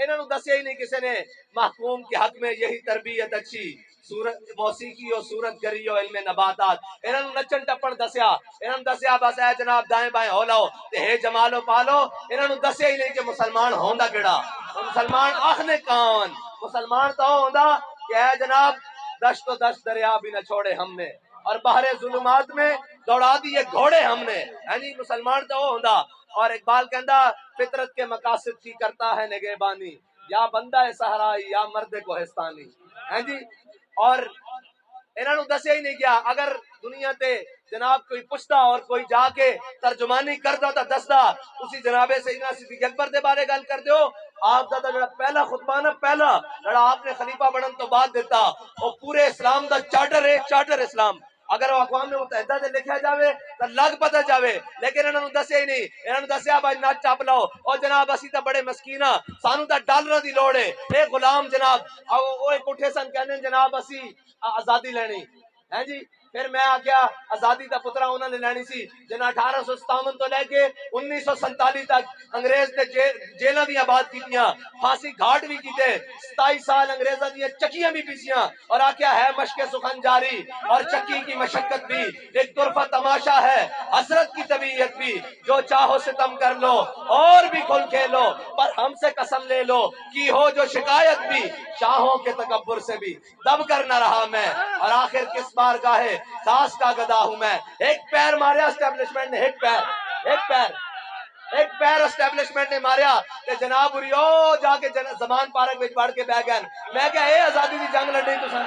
انہوں نے دسیا ہی نہیں کسی نے محکوم کے حق میں یہی تربیت اچھی سورت موسیقی اور سورت گری اور علم نباتات انہوں نے نچن ٹپن دسیا انہوں نے دسیا بس اے جناب دائیں بائیں ہو لاؤ تے ہے جمالو پالو انہوں نے دسیا ہی نہیں کہ مسلمان ہوندا کیڑا مسلمان آخنے کون مسلمان تو ہوندا کہ اے جناب دشت و دشت دریا بھی نہ چھوڑے ہم نے اور بحر ظلمات میں دوڑا دیے گھوڑے ہم نے یعنی مسلمان تو ہوندا اور اقبال کہندا فطرت کے مقاصد کی کرتا ہے نگہبانی یا بندہ صحرائی یا مرد کوہستانی ہیں جی اور انہوں نے دسیا ہی نہیں کیا اگر دنیا تے جناب کوئی پوچھتا اور کوئی جا کے ترجمانی کرتا تا دستا اسی جناب سیدنا صدیق اکبر دے بارے گل کر دیو آپ دا جڑا پہلا خطبہ نا پہلا جڑا آپ نے خلیفہ بنن تو بعد دیتا وہ پورے اسلام دا چارٹر ہے چارٹر اسلام اگر وہ اقوام متحدہ سے لکھا جاوے تو لگ پتہ جاوے لیکن انہوں نے دسیا ہی نہیں انہوں نے دسیا بھائی نہ چاپ لاؤ اور جناب اسی تا بڑے مسکین ہاں سانو تا ڈالر دی لوڑ ہے اے غلام جناب وہ ایک اٹھے سن کہنے جناب اسی آزادی لینی ہیں جی پھر میں آگیا آزادی دا پترا انہوں نے لینی سی جنہ 1857 تو لے کے 1947 تک انگریز نے جیلہ بھی آباد کیتیاں پھانسی گھاٹ بھی کیتے 27 سال انگریزہ دیا چکیاں بھی پیسیاں اور آکیا ہے مشق سخن جاری اور چکی کی مشقت بھی ایک طرفہ تماشا ہے حسرت کی طبیعت بھی جو چاہو ستم کر لو اور بھی کھل کھیلو پر ہم سے قسم لے لو کی ہو جو شکایت بھی شاہوں کے تکبر سے بھی دب کر نہ رہا میں اور آخر کس بار کا ہے ساس کا گدا ہوں میں ایک پیر ماریا اسٹیبلشمنٹ نے ایک پیر اسٹیبلشمنٹ نے ماریا کہ جناب اریو جا کے زمان پارک وچ پڑھ کے بہ گئے میں کہا اے آزادی دی جنگ لڑی تساں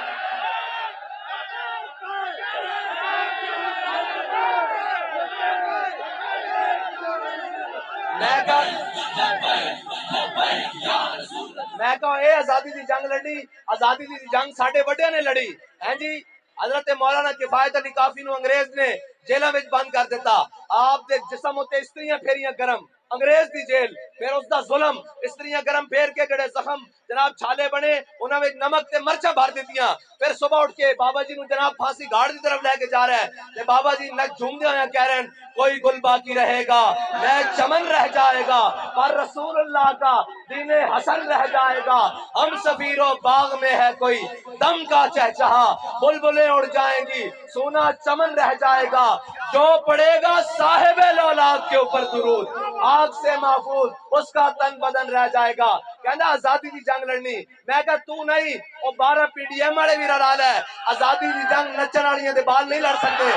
میں کہا اے آزادی دی جنگ لڑی آزادی دی جنگ ساڈے بڑے نے لڑی ہیں جی حضرت مولانا کفایت علی کافی نو انگریز نے جیلہ میں بند کر دیتا آپ دے جسم ہوتے استریاں پھیریاں گرم انگریز دی جیل پھر اس دا ظلم استریاں گرم پھیر کے جڑے زخم جناب چھالے بنے انہوں نے نمک تے مرچہ بھر دیتیاں پھر صبح اٹھ کے بابا جی نو جناب پھانسی گھاڑ دی طرف لے کے جا رہا ہے کہ بابا جی نہ جھومدے ہوئے کہہ رہے ہیں کوئی گل باقی رہے گا میں چمن رہ جائے گا پر رسول اللہ کا دین حسن رہ جائے گا ہم سفیر و باغ میں ہے کوئی دم کا چہچہا بلبلیں اڑ جائیں گی سونا چمن رہ جائے گا جو پڑے گا صاحب لولاک کے اوپر درود آگ سے محفوظ اس کا تن بدن رہ جائے گا کہنا آزادی دی جنگ لڑنی میں کہا تو نہیں وہ 12 پی ڈی ایم والے بھی لڑا ہے آزادی دی جنگ نچن والیاں دے بال نہیں لڑ سکتے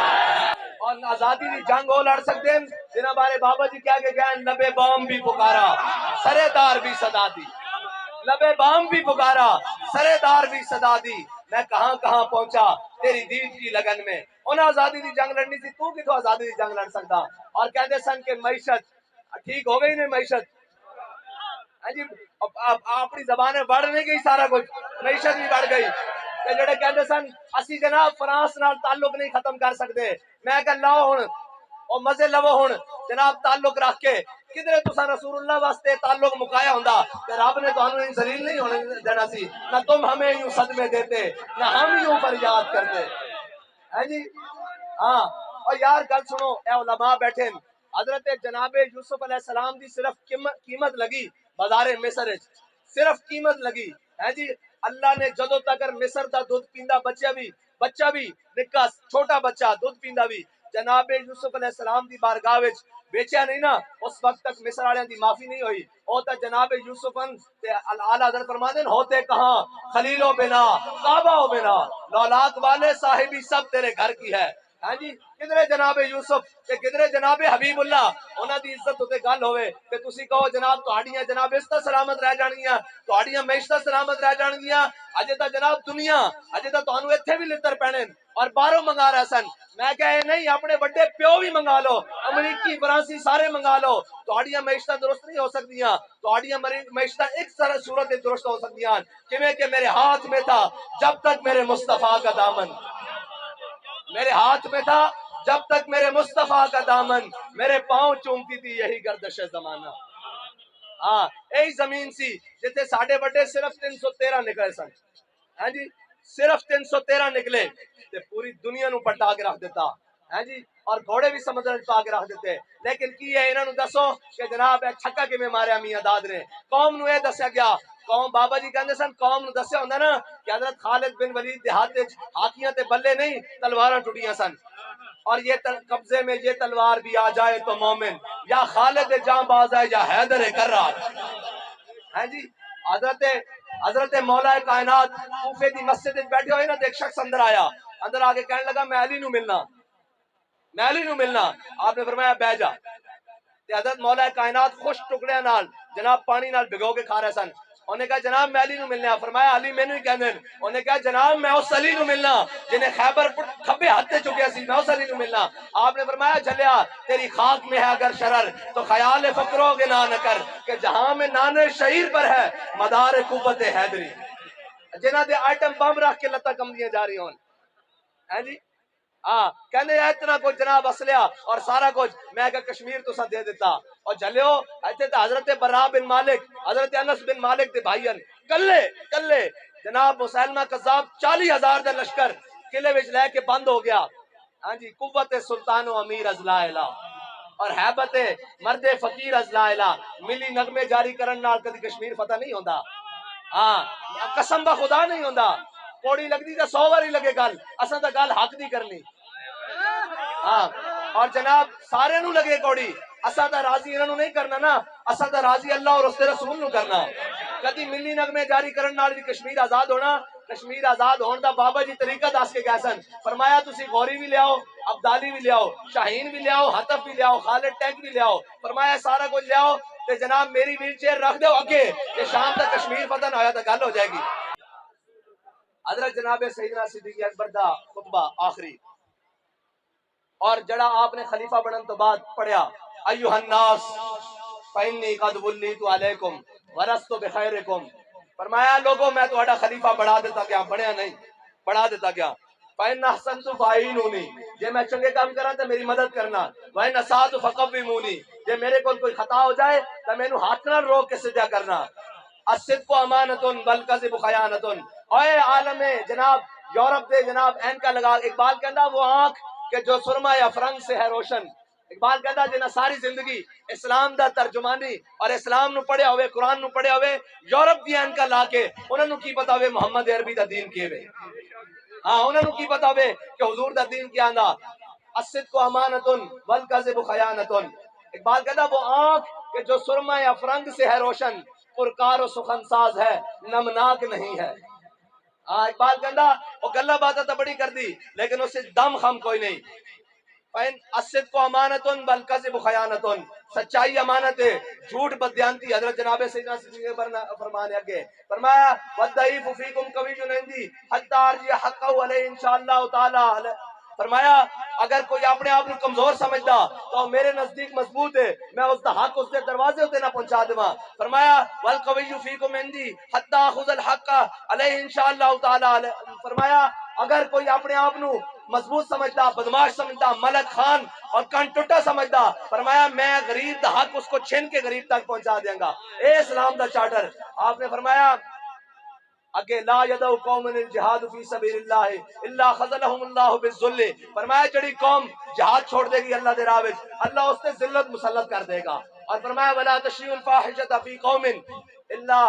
اور آزادی دی جنگ وہ لڑ سکتے ہیں جنہاں بارے بابا جی کیا کہ گئے لبے بام بھی پکارا سرے دار بھی صدا دی لبے بام بھی پکارا سرے دار بھی صدا دی میں کہاں کہاں پہنچا تیری دید کی لگن میں انہیں آزادی دی جنگ لڑنی تھی تو کتوں آزادی دی جنگ لڑ سکتا اور کہتے سن کہ معیشت ٹھیک ہو گئی نہیں معیشت جی اپنی زبانیں بڑھ نہیں گئی سارا کچھ معیشت بھی بڑھ گئی جڑے کہتے سن اسی جناب فرانس نال تعلق نہیں ختم کر سکتے میں کہ لاؤ ہن اور مزے لو ہن جناب تعلق رکھ کے کدھر تسا رسول اللہ واسطے تعلق مکایا ہوندا کہ رب نے تانوں ان ذلیل نہیں ہونے دینا سی نہ تم ہمیں یوں صدمے دیتے نہ ہم یوں فریاد کرتے ہے جی ہاں اور یار گل سنو اے علماء بیٹھے حضرت جناب یوسف علیہ السلام دی صرف قیمت لگی بازار مصر صرف قیمت لگی ہے جی اللہ نے جدوں تک مصر دا دودھ پیندا بچہ بھی نکا چھوٹا بچہ دودھ پیندا بھی جناب یوسف علیہ السلام دی بارگاہ وچ بیچیا نہیں نا اس وقت تک مصر والوں دی معافی نہیں ہوئی او تا جناب یوسف تے اعلی حضرت فرماتے ہیں ہوتے کہاں خلیل و بنا کعبہ و بنا لولاک والے صاحبی سب تیرے گھر کی ہے ہاں جی کدھر جناب یوسف تے کدھر جناب حبیب اللہ انہاں دی عزت تے گل ہوئے تے تسی کہو جناب تہاڈیاں جناب اس تے سلامت رہ جانگیاں تہاڈیاں معیشتاں سلامت رہ جانگیاں اجے تا جناب دنیا اجے تا تانوں ایتھے بھی لتر پینے اور باہروں منگا رہے سن میں کہے نہیں اپنے بڑے پیو بھی منگا لو امریکی فرانسی سارے منگا لو تہاڈیاں معیشتاں درست نہیں ہو سکدیاں تہاڈیاں معیشتاں ایک طرح صورت درست ہو سکدیاں کیویں کہ میرے ہاتھ میں تھا جب تک میرے مصطفیٰ کا دامن میرے ہاتھ میں تھا جب تک میرے مصطفیٰ کا دامن میرے پاؤں چومتی تھی یہی گردش زمانہ ہاں یہی زمین سی جتے ساڈے بڑے صرف 313 نکلے سن ہاں جی صرف 313 نکلے تے پوری دنیا نو پٹا کے رکھ دیتا ہاں جی اور گھوڑے بھی سمندر پا کے رکھ دیتے. لیکن کی ہے انہوں نے دسو کہ جناب اے چھکا کیویں ماریا میاں داد نے. قوم نو یہ دسیا گیا, قوم بابا جی کہندے سن قوم نو دسیا ہوندا نا کہ حضرت خالد بن ولید دیہات وچ ہاتھیاں تے بلے نہیں تلواراں ٹوٹیاں سن, اور یہ قبضے میں یہ تلوار بھی آ جائے تو مومن, یا خالد جاں باز ہے یا حیدر کرار. ہاں جی, حضرت مولا کائنات کوفے دی مسجد وچ بیٹھے ہوئے نا, ایک شخص اندر آیا, اندر آ کے کہنے لگا میں علی نو ملنا, میں علی نو ملنا. آپ نے فرمایا بیٹھ جا. تے حضرت مولا کائنات خوش ٹکڑے نال جناب پانی نال بھگو کے کھا رہے سن. انہوں نے کہا جناب میں علی نو ملنا. فرمایا علی مینوں ہی کہندے. انہوں نے کہا جناب میں اس علی نو ملنا جنہیں خیبر کھبے ہاتھ تے چکیا سی, میں اس علی نو ملنا. آپ نے فرمایا جھلیا تیری خاک میں ہے اگر شرر تو خیال فقرو کے نہ کر کہ جہاں میں نانے شہیر پر ہے مدار قوت حیدری, جنہ دے آئٹم بم رکھ کے لتاں کمدیاں جا رہی ہون. ہیں جی ہاں کہنے اتنا کچھ جناب اسلحہ اور سارا کچھ میں کہ کشمیر تو دے دیتا. اور جھلیو ایتھے تے حضرت برا بن مالک حضرت انس بن مالک دے بھائی کلے جناب مسلمہ قذاب 40,000 دا لشکر قلعے وچ لے کے بند ہو گیا. ہاں جی قوت سلطان و امیر از لا الہ اور حیبت مرد فقیر از لا الہ. ملی نغمے جاری کرن نال کدی کشمیر فتح نہیں ہوندا. ہاں قسم با خدا نہیں ہوندا. کوڑی لگدی تے 100 واری لگے گل, اساں تے گل حق دی کرنی. ہاں اور جناب سارے نو لگے کوڑی, اساں تے راضی انہاں نو نہیں کرنا نا, اساں تے راضی اللہ اور اس دے رسول نو کرنا. کدی ملی نغمے جاری کرن نال بھی کشمیر آزاد ہونا. کشمیر آزاد ہون دا بابا جی طریقہ دس کے گئے سن. فرمایا تسی غوری بھی لیاؤ, عبدالی بھی لیاؤ, شاہین بھی لیاؤ, حتف بھی لیاؤ, خالد ٹینک بھی لیاؤ. فرمایا سارا کچھ لیاؤ تے جناب میری ویل چیئر رکھ دو اگے کہ شام تک کشمیر فتح نہ ہویا تو گل ہو جائے گی. حضرت جناب سیدنا صدیق اکبر دا خطبہ آخری, اور جڑا آپ نے خلیفہ بنن تو بعد پڑھیا ایھا الناس فانی قد ولیت علیکم ورثت بخیرکم. فرمایا لوگوں میں تہاڈا خلیفہ بڑھا دیتا گیا, بڑھیا نہیں بڑھا دیتا گیا. فإن أحسنت فأعينوني, جے میں چنگے کام کراں تے میری مدد کرنا. وإن أسأت فقوموني, جے میرے کول کوئی خطا ہو جائے تے مینوں ہاتھ نال روک کے سجدہ کرنا. الصدق امانۃ والکذب خیانۃ. اے عالم جناب یورپ دے جناب اینکا لگا, اقبال کہندا وہ آنکھ کہ جو سرما یا فرنگ سے ہے روشن. اقبال کہندا جنہاں ساری زندگی اسلام دا ترجمانی اور اسلام نو پڑھیا ہوئے, قرآن نو پڑھیا ہوئے, یورپ دی اینکا لا کے انہاں نو کی پتا ہوئے محمد عربی دا دین کی وے. ہاں انہاں نو کی پتا ہوئے کہ حضور دا دین کیا آندا. الصدق امانۃ والکذب خیانۃ. اقبال کہندا وہ آنکھ کہ جو سرما یا فرنگ سے ہے روشن, پرکار و سخن ساز ہے نمناک نہیں ہے. اقبال کہندا وہ گلا باتاں تو بڑی کر دی لیکن اس سے دم خم کوئی نہیں. الصدق امانۃ والکذب خیانۃ. سچائی امانت ہے, جھوٹ بددیانتی. حضرت جناب سیدنا صدیق فرمانے اگے فرمایا والضعیف فیکم قوی عندی حتی ارجع حقہ علیہ انشاءاللہ تعالی. فرمایا اگر کوئی اپنے آپ کو کمزور سمجھدا تو میرے نزدیک مضبوط ہے, میں اس دا حق اس کے دروازے تے نہ پہنچا دواں. فرمایا والقوی فیکم عندی حتی اخذ الحق علیہ انشاءاللہ تعالی. فرمایا اگر کوئی اپنے آپ نو مضبوط سمجھدا, بدماش سمجھدا, ملک خان اور کن ٹوٹا سمجھدا, فرمایا میں غریب دا حق اس کو چھن کے غریب تک پہنچا دیں گا. اے اسلام دا چارٹر. آپ نے فرمایا اگے لا یدعو قوم الجہاد فی سبیل اللہ الا خذلهم اللہ بالذل. فرمایا جڑی قوم جہاد چھوڑ دے گی اللہ دے راہ وچ, اللہ اس تے ذلت مسلط کر دے گا. اور فرمایا ولا تشیء الفاحشۃ فی قوم الا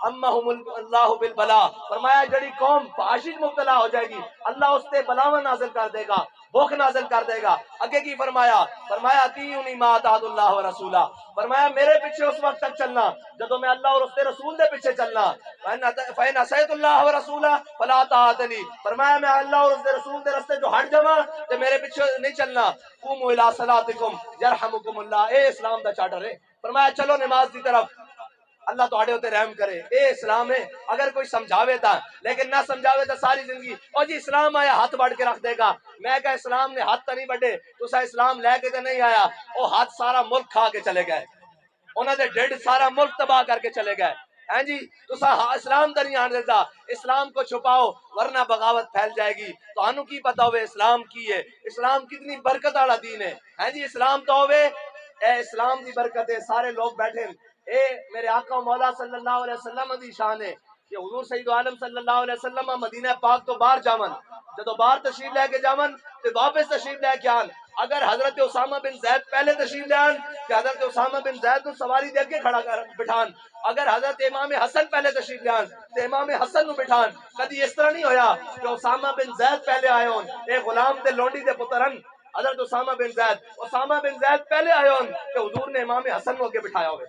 امہم اللہ بالبلاء. فرمایا جڑی قوم فحاشی مبتلا ہو جائے گی اللہ اس تے بلاواں نازل کر دے گا, بھوک نازل کر دے گا. اگے کی فرمایا فرمایا اطیعونی ما اطاعت اللہ ورسولہ. فرمایا میرے پیچھے اس وقت تک چلنا جدوں میں اللہ اور اس کے رسول دے پیچھے چلنا. فإن عصیت اللہ ورسولہ فلا طاعۃ لی. فرمایا میں اللہ اور اس کے رسول دے رستے جو ہٹ جاواں تے میرے پیچھے نہیں چلنا. قوموا الی صلاتکم یرحمکم اللہ. اے اسلام دا چارٹر ہے. فرمایا چلو نماز دی طرف, اللہ تہاڈے اوتے رحم کرے. اے اسلام ہے. اگر کوئی سمجھاوے تا لیکن نہ سمجھاوے تا ساری زندگی او جی اسلام آیا ہاتھ بڑھ کے رکھ دے گا. میں کہا اسلام نے ہاتھ تو نہیں بڑھے, تسا اسلام لے کے تو نہیں آیا. او ہاتھ سارا ملک کھا کے چلے گئے, انہاں دے ڈیڈ سارا ملک تباہ کر کے چلے گئے. ہیں جی تسا اسلام تو نہیں آن دیتا. اسلام کو چھپاؤ ورنہ بغاوت پھیل جائے گی. تو انو کی پتا ہوئے اسلام کی ہے, اسلام کتنی برکت والا دین ہے. ہیں جی اسلام تو ہوئے اے اسلام دی برکت ہے. سارے لوگ بیٹھے اے میرے آقا و مولا صلی اللہ علیہ وسلم دی شان ہے کہ حضور سید عالم صلی اللہ علیہ وسلم مدینہ پاک تو باہر جاون, جدو باہر تشریف لے کے جاون تے واپس تشریف لے کے آن. اگر حضرت اسامہ بن زید پہلے تشریف لے آن کہ حضرت اسامہ بن زید کو سواری دے کے کھڑا کر بٹھان. اگر حضرت امام حسن پہلے تشریف لے آن تے امام حسن نو بٹھان. کدی اس طرح نہیں ہویا کہ اسامہ بن زید پہلے آئے ہون, اے غلام تے لونڈی دے پترن حضرت اسامہ بن زید پہلے آئے ہون کہ حضور نے امام حسن کو اگے بٹھایا ہوئے.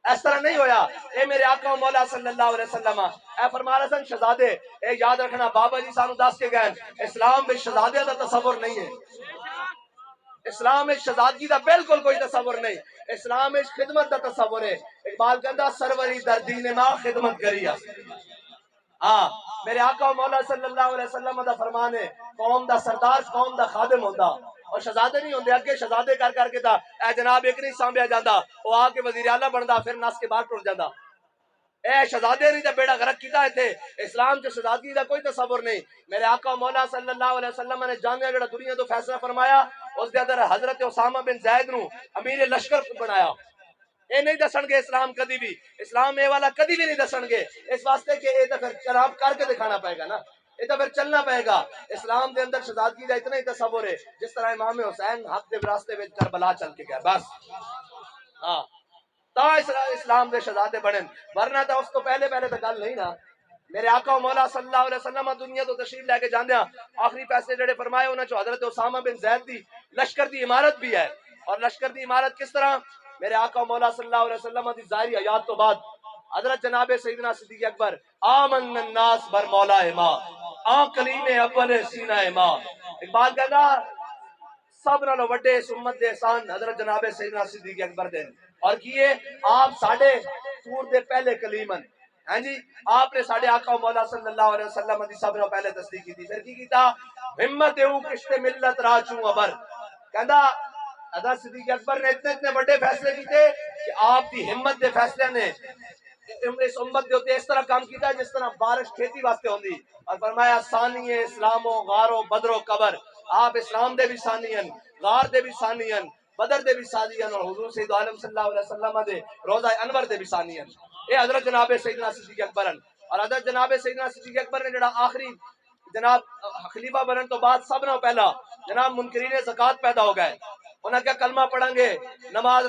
اس طرح نہیں ہویا. اے میرے آقا و مولا صلی اللہ علیہ وسلم, اے فرمان حسن شہزادے, اے یاد رکھنا بابا جی سانو دس کے گئے اسلام میں شہزادے دا تصور نہیں ہے. اسلام میں شہزادگی دا بالکل کوئی تصور نہیں. اسلام میں خدمت دا تصور ہے. اقبال کہندا سروری در دین ما خدمت کری. ہاں میرے آقا و مولا صلی اللہ علیہ وسلم دا فرمان ہے قوم دا سردار قوم دا خادم ہوندا, اور شہزادے نہیں ہوندے. اگے شہزادے کر کے تا اے جناب ایک نہیں سانبھیا جاندا, وہ آ کے وزیر اعلیٰ بندا پھر نس کے باہر ٹر جاندا. اے شہزادے نہیں تے بیڑا غرق کیتا ایتھے. اسلام چ شہزادگی دا کوئی تصور نہیں. میرے آقا و مولا صلی اللہ علیہ وسلم نے جامعہ جڑا دنیا تو فیصلہ فرمایا اس دے اندر حضرت اسامہ بن زید نو امیر لشکر بنایا. اے نہیں دسن گے اسلام کدی بھی, اسلام اے والا کدی بھی نہیں دسن گے, اس واسطے کہ اے تے پھر چراب کر کے دکھانا پائے گا نا, یہ تو پھر چلنا پائے گا. اسلام دے اندر شہزادگی کا اتنا ہی تصور ہے جس طرح امام حسین حق دے راستے میں کربلا چل کے گیا بس. ہاں تا اسلام دے شہزادے بنن, ورنہ تو اس کو پہلے تو گل نہیں نا. میرے آقا و مولا صلی اللہ علیہ وسلم دنیا تو تشریف لے کے جاندے آخری فیصلے جڑے فرمائے انہاں چ حضرت اسامہ بن زید دی لشکر دی عمارت بھی ہے. اور لشکر دی عمارت کس طرح؟ میرے آقا و مولا صلی اللہ علیہ وسلم دی ظاہری حیات تو بعد حضرت جناب سیدنا صدیق اکبر آمن الناس بر مولا ما آن کلیم اول سینہ ما. اقبال کہنا سب نالوں وڈے اس امت دے احسان حضرت جناب سیدنا صدیق اکبر دے, اور کیے آپ ساڑھے سور دے پہلے کلیمن. ہاں جی, آپ نے ساڑھے آقا و مولا صلی اللہ علیہ وسلم دی سب نالوں پہلے تصدیق کی تھی. پھر کی کیتا ہمت او کشت ملت راچوں ابر. کہندا حضرت صدیق اکبر نے اتنے بڑے فیصلے کیتے کہ آپ دی ہمت دے فیصلے نے اس امت دے اوتے اس طرح کام کیتا جس طرح بارش کھیتی واسطے ہوندی. اور فرمایا ثانی اسلام و غار و بدر و قبر. آپ اسلام دے بھی ثانی ہیں, غار دے بھی ثانی ہیں, بدر دے بھی ثانی ہیں, اور حضور سید عالم صلی اللہ علیہ وسلم دے روضہ انور دے بھی ثانی ہیں. اے حضرت جناب سیدنا صدیق اکبر ہیں. اور حضرت جناب سیدنا صدیق اکبر نے جڑا آخری جناب خلیفہ بنن تو بعد سب نہ پہلا جناب منکرین زکوٰۃ پیدا ہو گئے. انہاں کیا کلمہ پڑھیں گے, نماز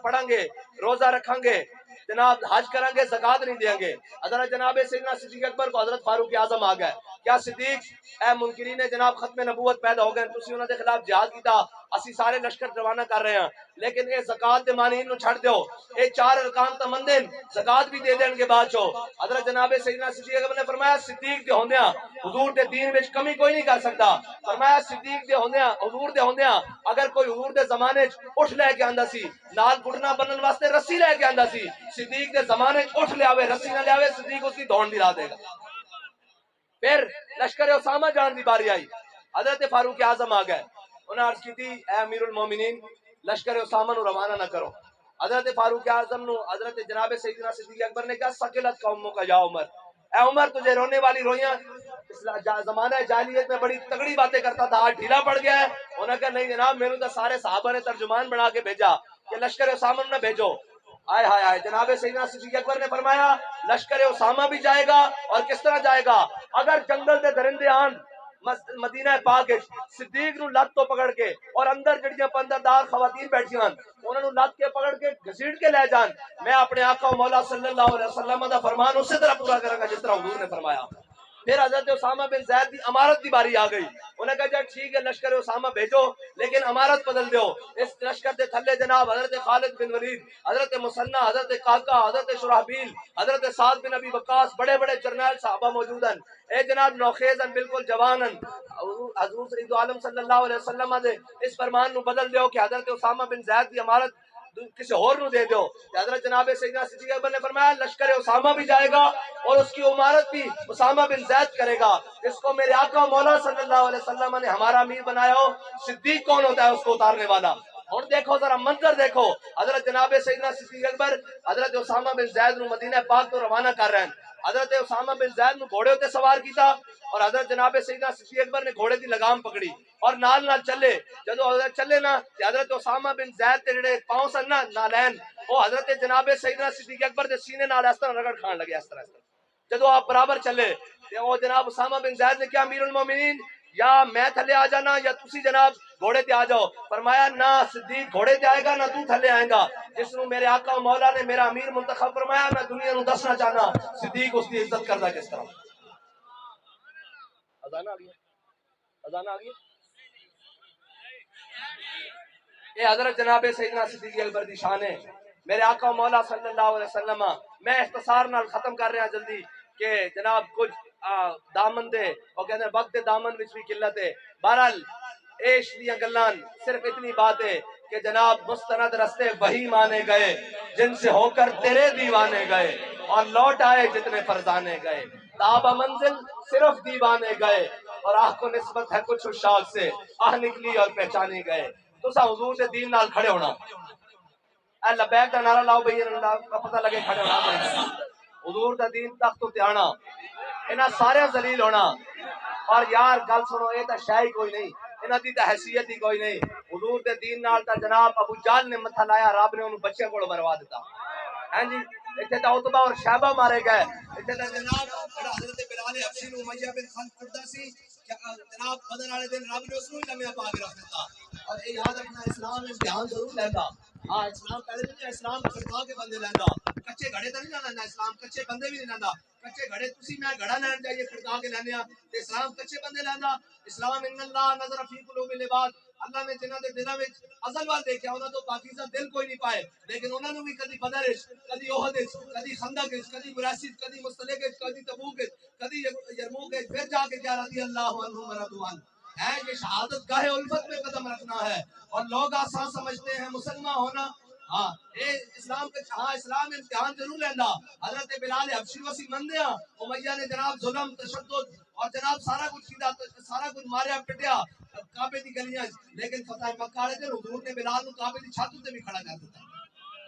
پڑھیں گے, روزہ رکھیں گے, جناب حج کریں گے, زکوٰۃ نہیں دیں گے. حضرت جناب سیدنا صدیق اکبر کو حضرت فاروق اعظم آ گئے, کیا صدیق اے منکرین جناب ختم نبوت پیدا ہو گئے, تسی انہاں دے خلاف جہاد کیتا, اسی سارے لشکر روانہ کر رہے ہیں, لیکن اے زکوٰۃ دے مانعین نو چھڑ دیو, اے چار ارکان تے مندن زکوٰۃ بھی دے دین گے بعد چو. حضرت جناب سیدنا صدیق اکبر نے فرمایا صدیق دے ہوندیاں حضور دے دین وچ کمی کوئی نہیں کر سکتا. فرمایا صدیق دے ہوندیاں حضور دے ہوندیاں اگر کوئی حضور دے زمانے اٹھ لے کے آندا سی نال گھٹنا بنن واسطے رسی لے کے آندا سی, صدیق دے زمانے اٹھ لے آوے رسی نہ لے آوے, صدیق اس کی دوڑ دلا دے گا. پھر لشکر اسامہ جان دی باری آئی, حضرت فاروق اعظم آ گئے. انہاں عرض کی تھی اے امیر المومنین لشکر اسامہ نو روانہ نہ کرو. حضرت فاروق اعظم نو حضرت جناب سیدنا صدیق اکبر نے کہا سکلت قوموں کا یا عمر, اے عمر تجھے رونے والی رویاں زمانہ جاہلیت میں بڑی تگڑی باتیں کرتا تھا, آج ڈھیلا پڑ گیا ہے. انہوں نے کہا نہیں جناب, میرے تو سارے صحابہ نے ترجمان بنا کے بھیجا کہ لشکر اسامہ نہ بھیجو. آئے ہائے ہائے, جناب سیدنا صدیق اکبر نے فرمایا لشکر اسامہ بھی جائے گا, اور کس طرح جائے گا؟ اگر جنگل دے درندے آن مدینہ پاک صدیق نو لت تو پکڑ کے, اور اندر جڑیاں پندردار خواتین بیٹھیاں انہاں نو لت کے پکڑ کے گھسیٹ کے لے جان, میں اپنے آقا و مولا صلی اللہ علیہ وسلم دا فرمان اسی طرح پورا کروں گا جس طرح حضور نے فرمایا. پھر حضرت اسامہ بن زید دی امارت دی باری آ گئی. انہوں نے کہا جا ٹھیک ہے لشکر اسامہ بھیجو, لیکن امارت بدل دیو. اس لشکر دے تھلے جناب حضرت خالد بن ولید, حضرت مسنہ, حضرت قعقاع, حضرت شرحبیل, حضرت سعد بن ابی وقاص, بڑے بڑے جرنیل صحابہ موجود ہیں. اے جناب نوخیز ہیں, بالکل جوان ہیں. حضور سید عالم صلی اللہ علیہ وسلم دے اس فرمان نو بدل دیو کہ حضرت اسامہ بن زید دی امارت کسی اور نو دے دو. حضرت جناب سیدنا صدیق اکبر نے فرمایا لشکر اسامہ بھی جائے گا اور اس کی عمارت بھی اسامہ بن زید کرے گا, جس کو میرے آقا مولا صلی اللہ علیہ وسلم نے ہمارا امیر بنایا ہو. صدیق کون ہوتا ہے اس کو اتارنے والا؟ اور دیکھو ذرا منظر دیکھو, حضرت جناب سیدنا صدیق اکبر حضرت اسامہ بن زید نو مدینہ پاک تو روانہ کر رہے ہیں. حضرت اسامہ بن زید نو گھوڑے تے سوار کیتا, اور حضرت جناب سیدنا صدیق اکبر نے گھوڑے دی لگام پکڑی اور نال نال چلے. جدو حضرت چلے نا تے حضرت اسامہ بن زید تے جڑے پاؤں سن نا نالین, وہ حضرت جناب سیدنا صدیق اکبر دے سینے نال اس طرح رگڑ کھان لگے. اس طرح جدو آپ برابر چلے تے او جناب اسامہ بن زید نے کیا امیر المومنین یا میں تھلے آ جانا یا تسی جناب گھوڑے تے آ جاؤ. فرمایا نہ صدیق گھوڑے تے آئے گا نہ تو تھلے آئے گا. جس نو میرے آقا و مولا نے میرا امیر منتخب فرمایا میں دنیا نو دسنا چاہنا صدیق اس کی عزت کردا کس طرح. اذان آ گئی اذان آ گئی. یہ حضرت جناب سیدنا صدیق اکبر دی شان ہے. میرے آقا و مولا صلی اللہ علیہ وسلم. میں اختصار نال ختم کر رہا جلدی کہ جناب کچھ دامن دے اور کہتے ہیں وقت دے دامن وچ بھی قلت ہے. بہرحال عیش دیاں گلاں صرف اتنی بات ہے کہ جناب مستند رستے وہی مانے گئے جن سے ہو کر تیرے دیوانے گئے اور لوٹ آئے جتنے فرزانے گئے. تابہ منزل صرف دیوانے گئے اور آہ کو نسبت ہے کچھ اشاق سے آہ نکلی اور پہچانے گئے. تو سا حضور دے دین نال کھڑے ہونا اے لبیک دا نعرہ لاؤ بھئی اللہ کا پتہ لگے کھڑے ہونا پڑے. حضور دا دین تخت تے آنا انہاں سارے ذلیل ہونا. اور یار گل سنو اے تا شے کوئی نہیں انہاں دی تا حیثیت ہی کوئی نہیں. حضور دے دین نال تا جناب ابو جہل نے متھا لایا رب نے انہوں بچے کو مروا دیتا. ہاں جی اتنے تا عتبہ اور شیبہ مارے گئے. اتنے تا جناب حضرت بلال حبشی نو امیہ بن خلف کردا سی جناب بدر والے دن رب نے اس نوں لمیا پا کے رکھ دیتا. اور اے یاد رکھنا اسلام امتحان ضرور لیندا. ہاں اسلام پہلے نہیں اسلام خرما کے بندے لیندا. کچے گھڑے تے نہیں لیندا اسلام کچے بندے بھی نہیں لیندا. کچے گھڑے تسی میں گھڑا لین جائیے کھڑکا کے لینے ہاں تے اسلام کچے بندے لیندا. اسلام ان اللہ نظر فی قلوب العباد اللہ نے جنہاں دے دلاں وچ ازل وال دیکھیا انہاں تو پاکیزہ دل کوئی نہیں پائے لیکن انہاں نوں بھی کدی بدر وچ کدی احد وچ کدی خندق وچ کدی مراسد کدی مستلق وچ کدی تبوک وچ کدی یرموک وچ پھر جا کے کیا رضی اللہ عنہم ورضوا عنہ ہے. یہ شہادت گاہ الفت میں قدم رکھنا ہے اور لوگ آسان سمجھتے ہیں مسلمان ہونا. ہاں اے اسلام کے ہاں اسلام امتحان ضرور لیندا. حضرت بلال حبشی وسی مندیا امیہ نے جناب ظلم تشدد اور جناب سارا کچھ کیتا سارا کچھ ماریا پٹیا کعبے دی گلیاں لیکن فتح مکہ والے دن حضور نے بلال نو کعبے دی چھت تے بھی کھڑا کر دیتا.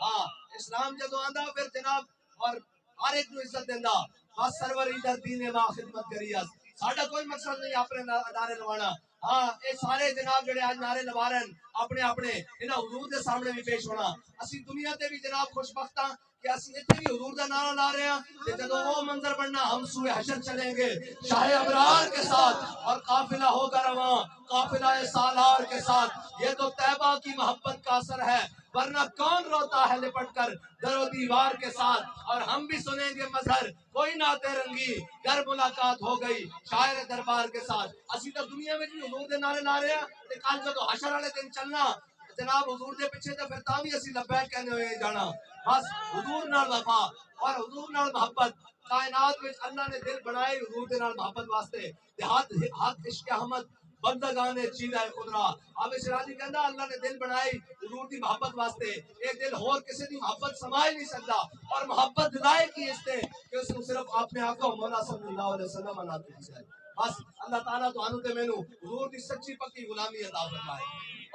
ہاں اسلام جدوں آندا پھر جناب اور ہر ایک نو عزت دیندا. بس سرور ادھر دین ما خدمت کریس ساڈا کوئی مقصد نہیں اپنے نعرے لوانا. ہاں اے سارے جناب جڑے آج نعرے لوا رہے ہیں اپنے اپنے انہاں حضور دے سامنے بھی پیش ہونا. اسی دنیا تے بھی جناب خوش بخت ہاں کہ اسی ایتھے بھی حضور دا نعرہ لا رہے ہیں کہ جدوں وہ منظر بننا ہم سوئے حشر چلیں گے شاہ ابرار کے ساتھ اور قافلہ ہوگا رواں قافلہ سالار کے ساتھ. یہ تو طیبہ کی محبت کا اثر ہے ورنہ کون روتا ہے لپٹ کر در و دیوار کے ساتھ. اور ہم بھی سنیں گے مظہر کوئی نعت رنگی گر ملاقات ہو گئی شاعر دربار کے ساتھ. اسی تو دنیا میں بھی حضور دے نعرے لا رہے ہیں تے کل جدوں حشر والے دن چلنا جناب حضور دے پیچھے تے پھر تاں بھی اسی لبیک کہنے ہوئے جانا. بس حضور نال وفا اور حضور نال محبت. کائنات وچ اللہ نے دل بنائے حضور دے نال محبت واسطے تے ہاتھ عشق احمد بندگان چیدہ خدا. اب شرازی کہندا اللہ نے دل بنائی حضور دی محبت واسطے. یہ دل ہور کسی دی محبت سما ہی نہیں سکتا اور محبت دلائے کی اس نے کہ اس نے صرف اپنے آقا مولا صلی اللہ علیہ وسلم عناتے کی. بس اللہ تعالیٰ تو انو تے مینوں حضور دی سچی پکی غلامی عطا فرمائے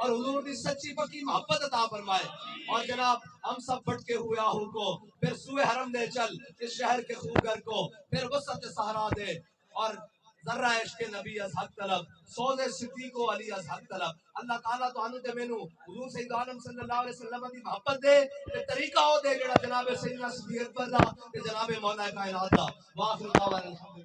اور حضور دی سچی پکی محبت عطا فرمائے. اور جناب ہم سب بھٹکے ہوئے آہو کو پھر سوئے حرم دے چل اس شہر کے خوگر کو پھر وسعت صحرا دے اور ذرہ عشق نبی از حق طلب سوز صدیق و علی از حق طلب. اللہ تعالیٰ تو انو تے مینوں حضور سید عالم صلی اللہ علیہ وسلم دی محبت دے تے طریقہ او دے جڑا جناب سیدنا صدیق اکبر دا تے جناب مولا کائنات دا. واخر دعوانا